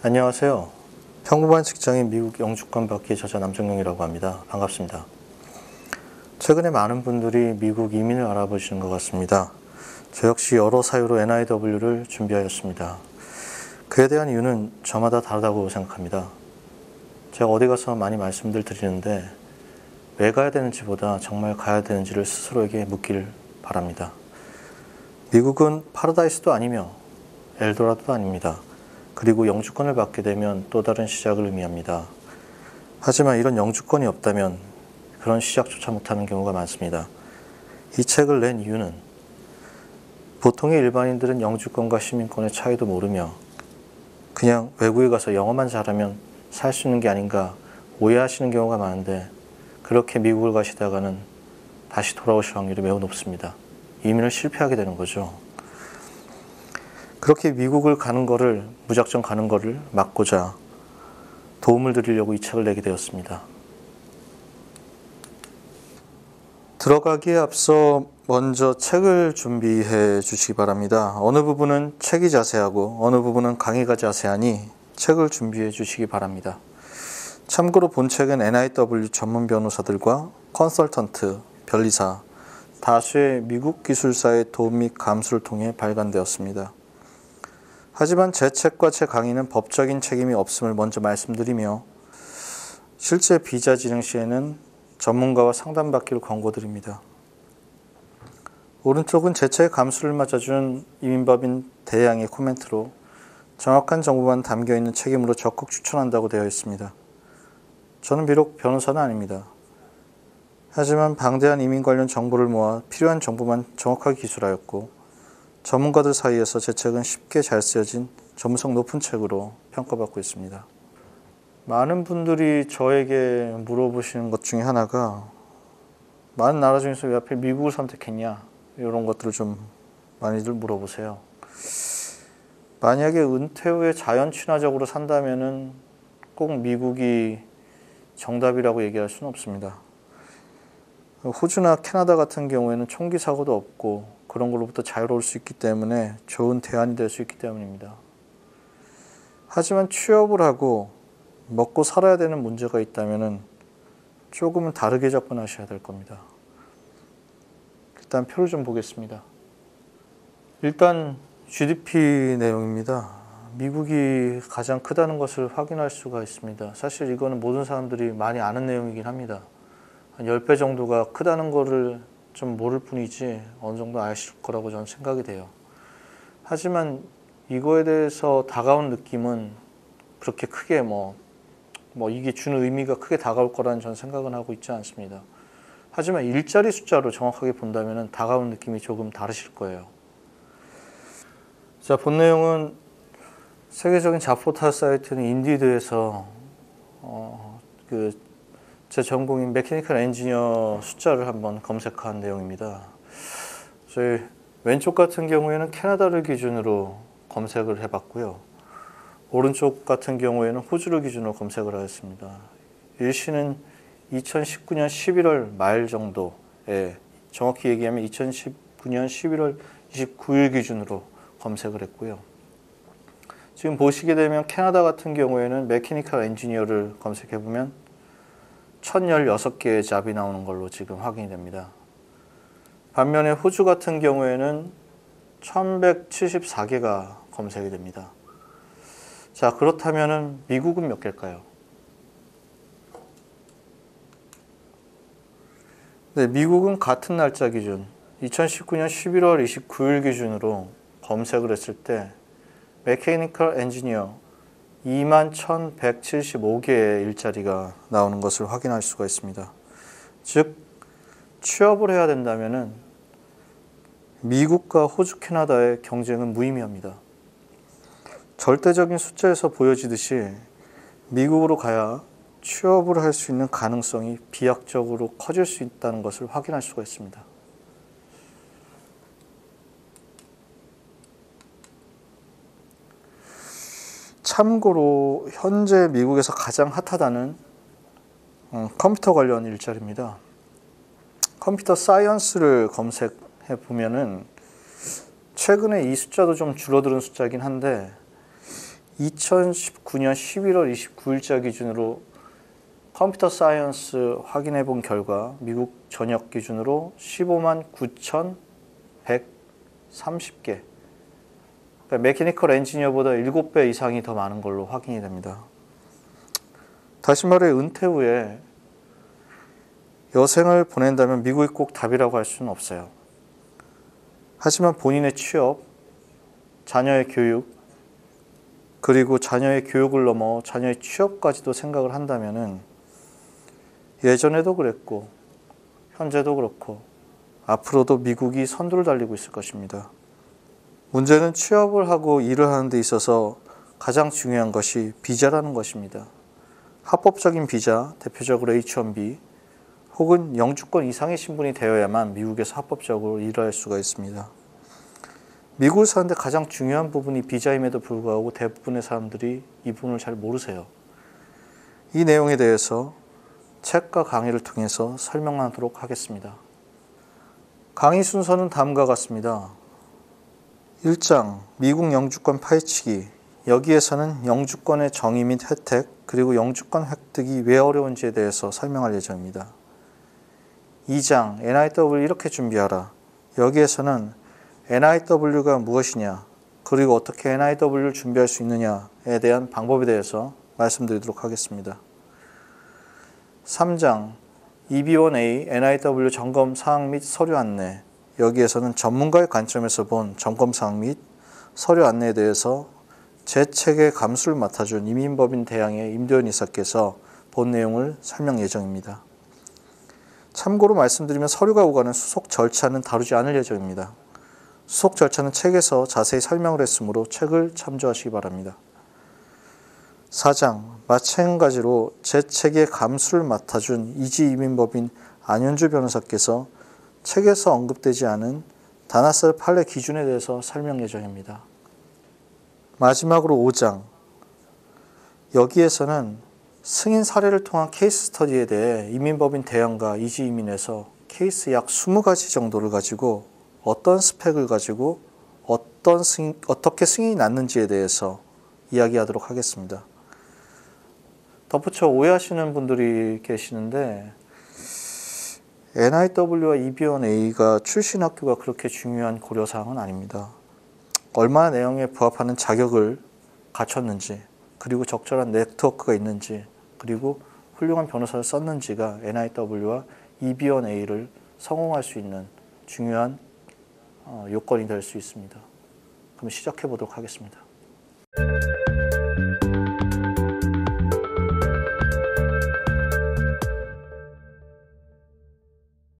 안녕하세요. 평범한 직장인 미국 영주권 받기 저자 남정용이라고 합니다. 반갑습니다. 최근에 많은 분들이 미국 이민을 알아보시는 것 같습니다. 저 역시 여러 사유로 NIW를 준비하였습니다. 그에 대한 이유는 저마다 다르다고 생각합니다. 제가 어디 가서 많이 말씀들 드리는데 왜 가야 되는지보다 정말 가야 되는지를 스스로에게 묻기를 바랍니다. 미국은 파라다이스도 아니며 엘도라도도 아닙니다. 그리고 영주권을 받게 되면 또 다른 시작을 의미합니다. 하지만 이런 영주권이 없다면 그런 시작조차 못하는 경우가 많습니다. 이 책을 낸 이유는 보통의 일반인들은 영주권과 시민권의 차이도 모르며 그냥 외국에 가서 영어만 잘하면 살 수 있는 게 아닌가 오해하시는 경우가 많은데 그렇게 미국을 가시다가는 다시 돌아오실 확률이 매우 높습니다. 이민을 실패하게 되는 거죠. 그렇게 미국을 가는 거를, 무작정 가는 거를 막고자 도움을 드리려고 이 책을 내게 되었습니다. 들어가기에 앞서 먼저 책을 준비해 주시기 바랍니다. 어느 부분은 책이 자세하고 어느 부분은 강의가 자세하니 책을 준비해 주시기 바랍니다. 참고로 본 책은 NIW 전문 변호사들과 컨설턴트, 변리사, 다수의 미국 기술사의 도움 및 감수를 통해 발간되었습니다. 하지만 제 책과 제 강의는 법적인 책임이 없음을 먼저 말씀드리며 실제 비자 진행 시에는 전문가와 상담받기를 권고드립니다. 오른쪽은 제 책의 감수를 맞아준 이민법인 대양의 코멘트로 정확한 정보만 담겨있는 책이므로 적극 추천한다고 되어 있습니다. 저는 비록 변호사는 아닙니다. 하지만 방대한 이민 관련 정보를 모아 필요한 정보만 정확하게 기술하였고 전문가들 사이에서 제 책은 쉽게 잘 쓰여진 전문성 높은 책으로 평가받고 있습니다. 많은 분들이 저에게 물어보시는 것 중에 하나가 많은 나라 중에서 왜 하필 미국을 선택했냐 이런 것들을 좀 많이들 물어보세요. 만약에 은퇴 후에 자연 친화적으로 산다면은 꼭 미국이 정답이라고 얘기할 수는 없습니다. 호주나 캐나다 같은 경우에는 총기 사고도 없고 그런 걸로부터 자유로울 수 있기 때문에 좋은 대안이 될 수 있기 때문입니다. 하지만 취업을 하고 먹고 살아야 되는 문제가 있다면 조금은 다르게 접근하셔야 될 겁니다. 일단 표를 좀 보겠습니다. 일단 GDP 내용입니다. 미국이 가장 크다는 것을 확인할 수가 있습니다. 사실 이거는 모든 사람들이 많이 아는 내용이긴 합니다. 한 10배 정도가 크다는 거를 좀 모를 뿐이지 어느 정도 아실 거라고 저는 생각이 돼요. 하지만 이거에 대해서 다가온 느낌은 그렇게 크게 이게 주는 의미가 크게 다가올 거라는 저는 생각은 하고 있지 않습니다. 하지만 일자리 숫자로 정확하게 본다면 다가온 느낌이 조금 다르실 거예요. 자, 본 내용은 세계적인 잡포탈 사이트인 인디드에서 제 전공인 메케니컬 엔지니어 숫자를 한번 검색한 내용입니다. 저희 왼쪽 같은 경우에는 캐나다를 기준으로 검색을 해봤고요. 오른쪽 같은 경우에는 호주를 기준으로 검색을 하였습니다. 일시는 2019년 11월 말 정도에, 정확히 얘기하면 2019년 11월 29일 기준으로 검색을 했고요. 지금 보시게 되면 캐나다 같은 경우에는 메케니컬 엔지니어를 검색해보면 1016개의 잡이 나오는 걸로 지금 확인이 됩니다. 반면에 호주 같은 경우에는 1174개가 검색이 됩니다. 자, 그렇다면 미국은 몇 개일까요? 네, 미국은 같은 날짜 기준 2019년 11월 29일 기준으로 검색을 했을 때 메케니컬 엔지니어 21,175개의 일자리가 나오는 것을 확인할 수가 있습니다. 즉, 취업을 해야 된다면 미국과 호주, 캐나다의 경쟁은 무의미합니다. 절대적인 숫자에서 보여지듯이 미국으로 가야 취업을 할 수 있는 가능성이 비약적으로 커질 수 있다는 것을 확인할 수가 있습니다. 참고로 현재 미국에서 가장 핫하다는 컴퓨터 관련 일자리입니다. 컴퓨터 사이언스를 검색해 보면은 최근에 이 숫자도 좀 줄어드는 숫자이긴 한데 2019년 11월 29일자 기준으로 컴퓨터 사이언스 확인해 본 결과 미국 전역 기준으로 15만 9,130개, 그러니까 메케니컬 엔지니어보다 7배 이상이 더 많은 걸로 확인이 됩니다. 다시 말해 은퇴 후에 여생을 보낸다면 미국이 꼭 답이라고 할 수는 없어요. 하지만 본인의 취업, 자녀의 교육, 그리고 자녀의 교육을 넘어 자녀의 취업까지도 생각을 한다면은 예전에도 그랬고 현재도 그렇고 앞으로도 미국이 선두를 달리고 있을 것입니다. 문제는 취업을 하고 일을 하는 데 있어서 가장 중요한 것이 비자라는 것입니다. 합법적인 비자, 대표적으로 H-1B 혹은 영주권 이상의 신분이 되어야만 미국에서 합법적으로 일을 할 수가 있습니다. 미국을 사는데 가장 중요한 부분이 비자임에도 불구하고 대부분의 사람들이 이 부분을 잘 모르세요. 이 내용에 대해서 책과 강의를 통해서 설명하도록 하겠습니다. 강의 순서는 다음과 같습니다. 1장 미국 영주권 파헤치기. 여기에서는 영주권의 정의 및 혜택 그리고 영주권 획득이 왜 어려운지에 대해서 설명할 예정입니다. 2장 NIW를 이렇게 준비하라. 여기에서는 NIW가 무엇이냐 그리고 어떻게 NIW를 준비할 수 있느냐에 대한 방법에 대해서 말씀드리도록 하겠습니다. 3장 EB1A NIW 점검 사항 및 서류 안내. 여기에서는 전문가의 관점에서 본 점검 사항 및 서류 안내에 대해서 제 책의 감수를 맡아준 이민법인 대항의 임도현 이사께서 본 내용을 설명 예정입니다. 참고로 말씀드리면 서류가 오가는 수속 절차는 다루지 않을 예정입니다. 수속 절차는 책에서 자세히 설명을 했으므로 책을 참조하시기 바랍니다. 4장 마찬가지로 제 책의 감수를 맡아준 이지이민법인 안현주 변호사께서 책에서 언급되지 않은 다나셀 판례 기준에 대해서 설명 예정입니다. 마지막으로 5장 여기에서는 승인 사례를 통한 케이스 스터디에 대해 이민법인 대항과 이지이민에서 케이스 약 20가지 정도를 가지고 어떤 스펙을 가지고 어떻게 승인이 났는지에 대해서 이야기하도록 하겠습니다. 덧붙여 오해하시는 분들이 계시는데 NIW와 EB1A가 출신 학교가 그렇게 중요한 고려사항은 아닙니다. 얼마나 내용에 부합하는 자격을 갖췄는지 그리고 적절한 네트워크가 있는지 그리고 훌륭한 변호사를 썼는지가 NIW와 EB1A를 성공할 수 있는 중요한 요건이 될 수 있습니다. 그럼 시작해 보도록 하겠습니다.